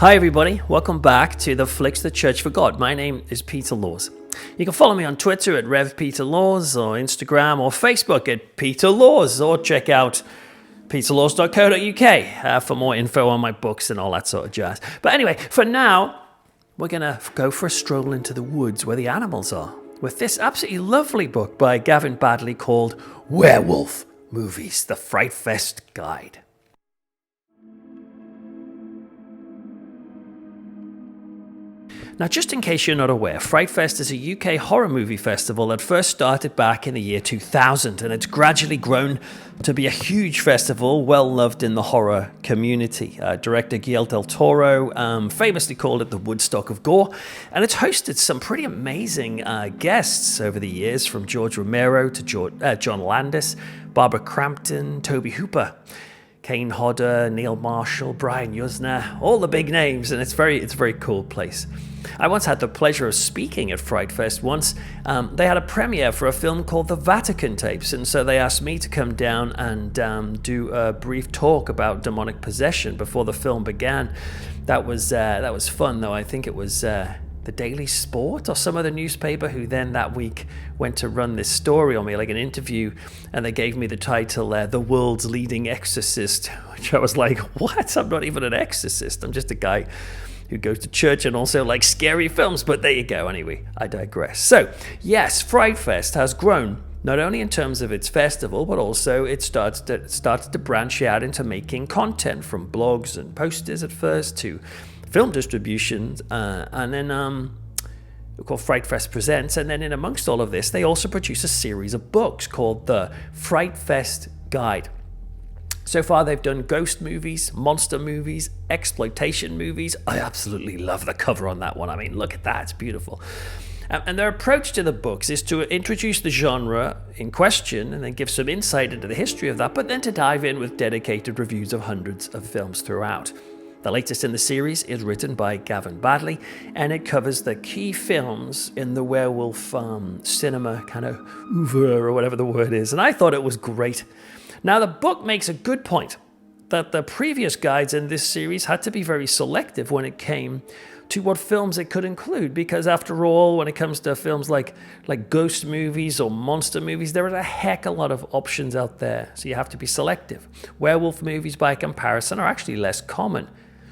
Hi everybody, welcome back to the Flicks the Church Forgot. My name is Peter Laws. You can follow me on Twitter at Rev Peter Laws, or Instagram or Facebook at Peter Laws, or check out peterlaws.co.uk for more info on my books and all that sort of jazz. But anyway, for now, we're going to go for a stroll into the woods where the animals are, with this absolutely lovely book by Gavin Baddely called Werewolf Movies, the Frightfest Guide. Now, just in case you're not aware, Frightfest is a UK horror movie festival that first started back in the year 2000, and it's gradually grown to be a huge festival, well loved in the horror community. Director Guillermo del Toro famously called it the Woodstock of Gore, and it's hosted some pretty amazing guests over the years, from George Romero to John Landis, Barbara Crampton, Toby Hooper, Kane Hodder, Neil Marshall, Brian Yuzna, all the big names, and it's a very cool place. I once had the pleasure of speaking at Frightfest once. They had a premiere for a film called The Vatican Tapes, and so they asked me to come down and do a brief talk about demonic possession before the film began. That was fun, though. I think it was the Daily Sport or some other newspaper who then that week went to run this story on me, like an interview, and they gave me the title, The World's Leading Exorcist, which I was like, what? I'm not even an exorcist. I'm just a guy who goes to church and also likes scary films. But there you go. Anyway, I digress. So, yes, Frightfest has grown, not only in terms of its festival, but also it started to branch out into making content, from blogs and posters at first to film distributions, and then called Frightfest Presents. And then in amongst all of this, they also produce a series of books called the Frightfest Guide. So far, they've done ghost movies, monster movies, exploitation movies. I absolutely love the cover on that one. I mean, look at that. It's beautiful. And their approach to the books is to introduce the genre in question and then give some insight into the history of that, but then to dive in with dedicated reviews of hundreds of films throughout. The latest in the series is written by Gavin Baddely, and it covers the key films in the werewolf cinema kind of oeuvre, or whatever the word is, and I thought it was great. Now, the book makes a good point that the previous guides in this series had to be very selective when it came to what films it could include, because after all, when it comes to films like ghost movies or monster movies, there are a heck of a lot of options out there, so you have to be selective. Werewolf movies, by comparison, are actually less common.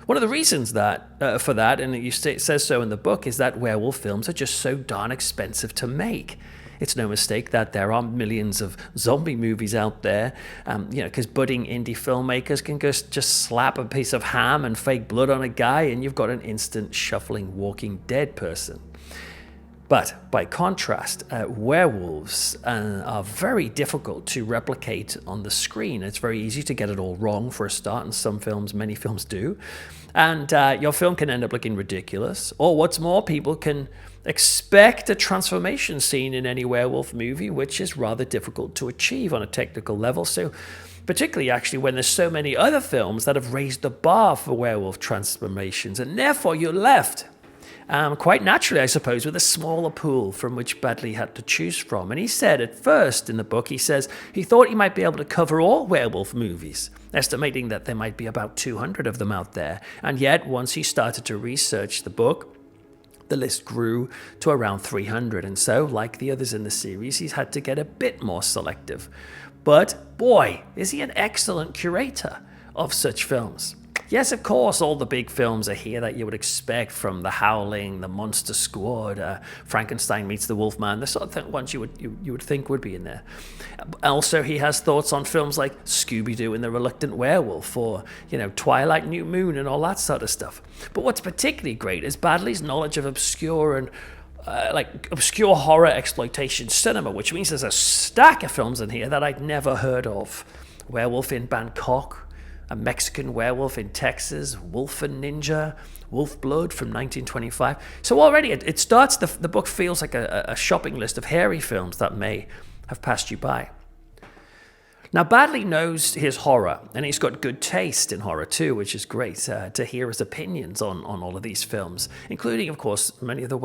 One of the reasons for that, and it says so in the book, is that werewolf films are just so darn expensive to make. It's no mistake that there are millions of zombie movies out there, because budding indie filmmakers can just slap a piece of ham and fake blood on a guy, and you've got an instant shuffling Walking Dead person. But by contrast, werewolves are very difficult to replicate on the screen. It's very easy to get it all wrong for a start, and many films do. And your film can end up looking ridiculous. Or what's more, people can expect a transformation scene in any werewolf movie, which is rather difficult to achieve on a technical level. So particularly actually when there's so many other films that have raised the bar for werewolf transformations, and therefore you're left quite naturally, I suppose, with a smaller pool from which Baddely had to choose from. And he said at first in the book, he says he thought he might be able to cover all werewolf movies, estimating that there might be about 200 of them out there. And yet, once he started to research the book, the list grew to around 300. And so, like the others in the series, he's had to get a bit more selective. But boy, is he an excellent curator of such films. Yes, of course, all the big films are here that you would expect, from The Howling, The Monster Squad, Frankenstein Meets the Wolfman, the sort of ones you would think would be in there. Also, he has thoughts on films like Scooby-Doo and the Reluctant Werewolf, or, Twilight, New Moon, and all that sort of stuff. But what's particularly great is Baddely's knowledge of obscure and obscure horror exploitation cinema, which means there's a stack of films in here that I'd never heard of. Werewolf in Bangkok, A Mexican Werewolf in Texas, Wolf and Ninja, Wolf Blood from 1925. So already it starts, the book feels like a shopping list of hairy films that may have passed you by. Now, Baddely knows his horror, and he's got good taste in horror too, which is great to hear his opinions on all of these films, including, of course, many of the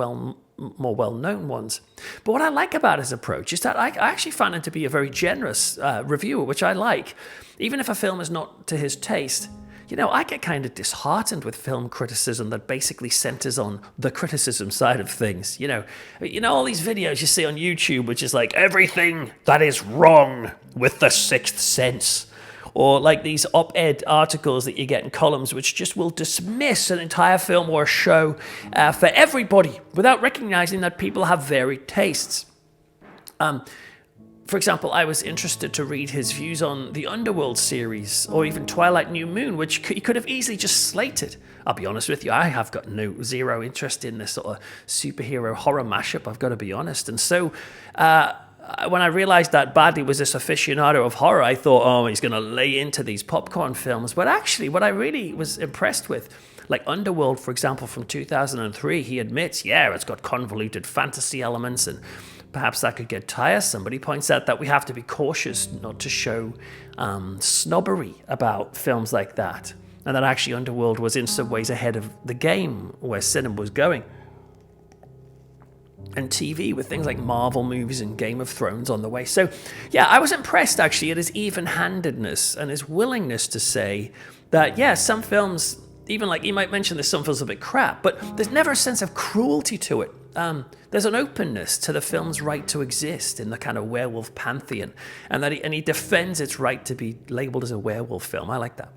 more well-known ones. But what I like about his approach is that I actually find him to be a very generous reviewer, which I like. Even if a film is not to his taste, I get kind of disheartened with film criticism that basically centers on the criticism side of things. All these videos you see on YouTube, which is like everything that is wrong with The Sixth Sense. Or like these op-ed articles that you get in columns, which just will dismiss an entire film or show for everybody without recognizing that people have varied tastes. For example, I was interested to read his views on the Underworld series, or even Twilight New Moon, which he could have easily just slated. I'll be honest with you, I have got zero interest in this sort of superhero horror mashup, I've got to be honest. And so when I realized that Baddely was this aficionado of horror, I thought, oh, he's going to lay into these popcorn films. But actually, what I really was impressed with, like Underworld, for example, from 2003, he admits, yeah, it's got convoluted fantasy elements and perhaps that could get tiresome, but he points out that we have to be cautious not to show snobbery about films like that, and that actually Underworld was in some ways ahead of the game where cinema was going. And TV with things like Marvel movies and Game of Thrones on the way. So, yeah, I was impressed actually at his even-handedness and his willingness to say that, yeah, some films, even like you might mention this, some films are a bit crap, but there's never a sense of cruelty to it. There's an openness to the film's right to exist in the kind of werewolf pantheon, and that he defends its right to be labeled as a werewolf film. I like that.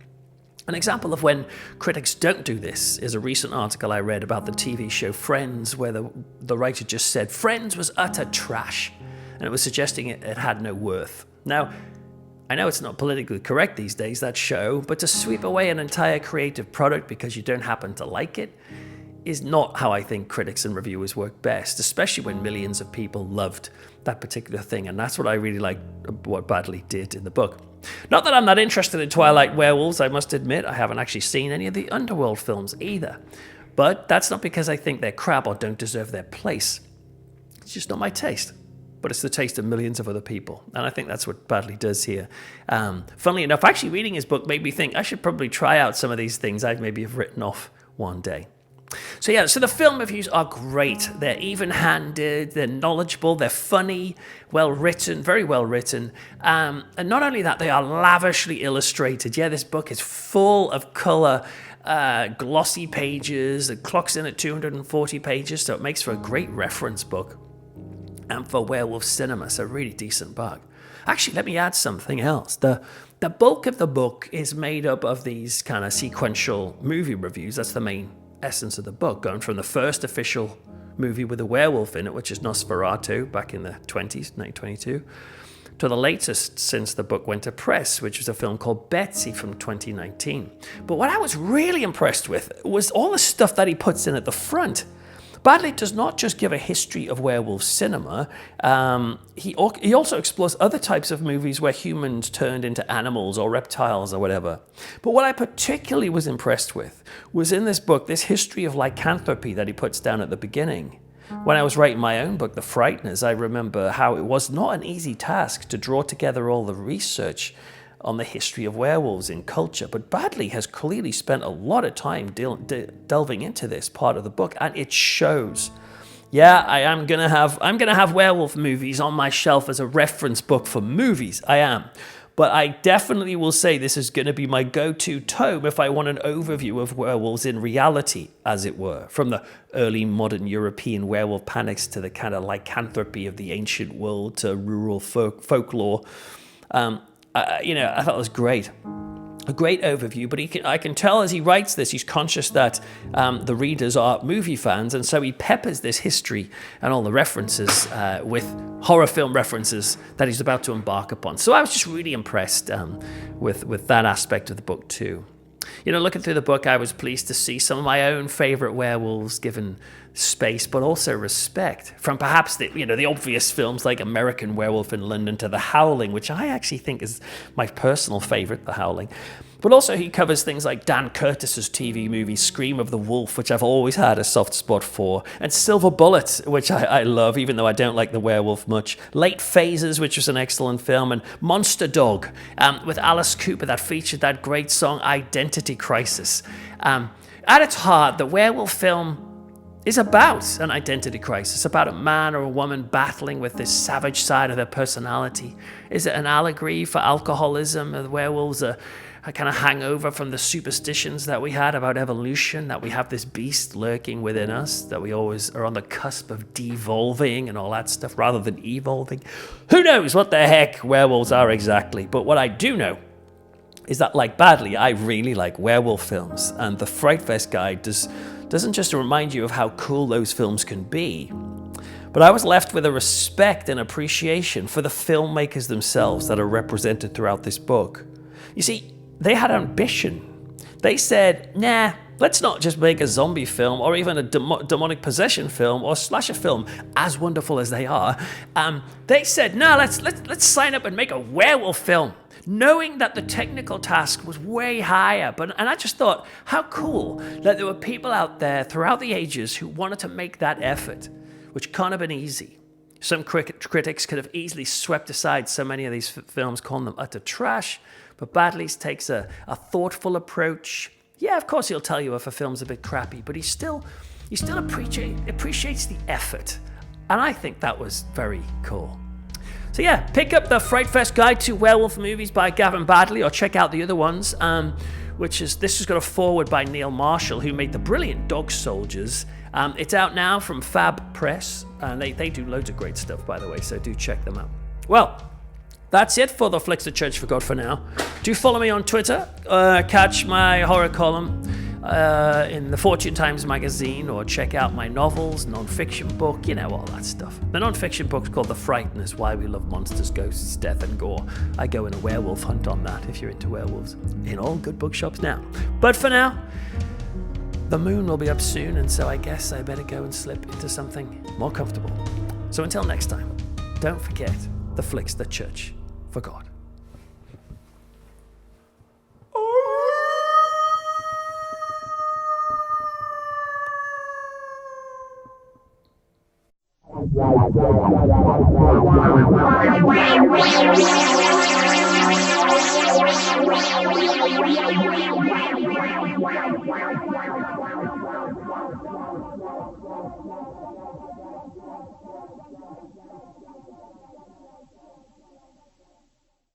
An example of when critics don't do this is a recent article I read about the TV show Friends, where the writer just said Friends was utter trash, and it was suggesting it had no worth. Now, I know it's not politically correct these days, that show, but to sweep away an entire creative product because you don't happen to like it is not how I think critics and reviewers work best, especially when millions of people loved that particular thing. And that's what I really like what Baddely did in the book. Not that I'm not interested in Twilight werewolves, I must admit. I haven't actually seen any of the Underworld films either. But that's not because I think they're crap or don't deserve their place. It's just not my taste. But it's the taste of millions of other people. And I think that's what Baddely does here. Funnily enough, actually reading his book made me think I should probably try out some of these things I maybe have written off one day. So the film reviews are great. They're even-handed, they're knowledgeable, they're funny, well-written, very well-written. And not only that, they are lavishly illustrated. Yeah, this book is full of color, glossy pages. It clocks in at 240 pages, so it makes for a great reference book. And for werewolf cinema, it's a really decent book. Actually, let me add something else. The bulk of the book is made up of these kind of sequential movie reviews. That's the main essence of the book, going from the first official movie with a werewolf in it, which is Nosferatu back in the 20s, 1922, to the latest since the book went to press, which was a film called Betsy from 2019. But what I was really impressed with was all the stuff that he puts in at the front. Baddely does not just give a history of werewolf cinema, he also explores other types of movies where humans turned into animals or reptiles or whatever. But what I particularly was impressed with was in this book, this history of lycanthropy that he puts down at the beginning. When I was writing my own book, The Frighteners, I remember how it was not an easy task to draw together all the research on the history of werewolves in culture, but Baddely has clearly spent a lot of time delving into this part of the book, and it shows. Yeah, I'm gonna have werewolf movies on my shelf as a reference book for movies. I am, but I definitely will say this is gonna be my go-to tome if I want an overview of werewolves in reality, as it were, from the early modern European werewolf panics to the kind of lycanthropy of the ancient world to rural folklore. I thought it was great. A great overview, but I can tell as he writes this, he's conscious that the readers are movie fans, and so he peppers this history and all the references with horror film references that he's about to embark upon. So I was just really impressed with that aspect of the book too. Looking through the book, I was pleased to see some of my own favorite werewolves given space, but also respect. From perhaps the obvious films like American Werewolf in London to The Howling, which I actually think is my personal favorite, The Howling. But also he covers things like Dan Curtis's TV movie Scream of the Wolf, which I've always had a soft spot for, and Silver Bullet, which I love, even though I don't like the werewolf much. Late Phases, which was an excellent film, and Monster Dog with Alice Cooper that featured that great song Identity Crisis. At its heart, the werewolf film is about an identity crisis, about a man or a woman battling with this savage side of their personality. Is it an allegory for alcoholism? And the werewolves are a kind of hangover from the superstitions that we had about evolution, that we have this beast lurking within us, that we always are on the cusp of devolving and all that stuff rather than evolving. Who knows what the heck werewolves are exactly? But what I do know is that, like Baddely, I really like werewolf films, and the Frightfest guide doesn't just remind you of how cool those films can be, but I was left with a respect and appreciation for the filmmakers themselves that are represented throughout this book. You see, they had ambition. They said, nah, let's not just make a zombie film or even a demonic possession film or slasher film, as wonderful as they are. They said, no, let's sign up and make a werewolf film, knowing that the technical task was way higher. And I just thought, how cool that there were people out there throughout the ages who wanted to make that effort, which can't have been easy. Some critics could have easily swept aside so many of these films, calling them utter trash, but Baddely's takes a thoughtful approach. Yeah, of course he'll tell you if a film's a bit crappy, but he still appreciates the effort. And I think that was very cool. So yeah, pick up the Frightfest Guide to Werewolf Movies by Gavin Baddely, or check out the other ones, this has got a foreword by Neil Marshall, who made the brilliant Dog Soldiers. It's out now from Fab Press, and they do loads of great stuff, by the way, so do check them out. Well, that's it for the Flicks the Church Forgot for now. Do follow me on Twitter, catch my horror column in the Fortune Times magazine, or check out my novels, non-fiction book, all that stuff. The non-fiction book's called The Frighteners, Why We Love Monsters, Ghosts, Death and Gore. I go in a werewolf hunt on that if you're into werewolves, in all good bookshops now. But for now, the moon will be up soon, and so I guess I better go and slip into something more comfortable. So until next time, don't forget the Flicks the Church Forgot.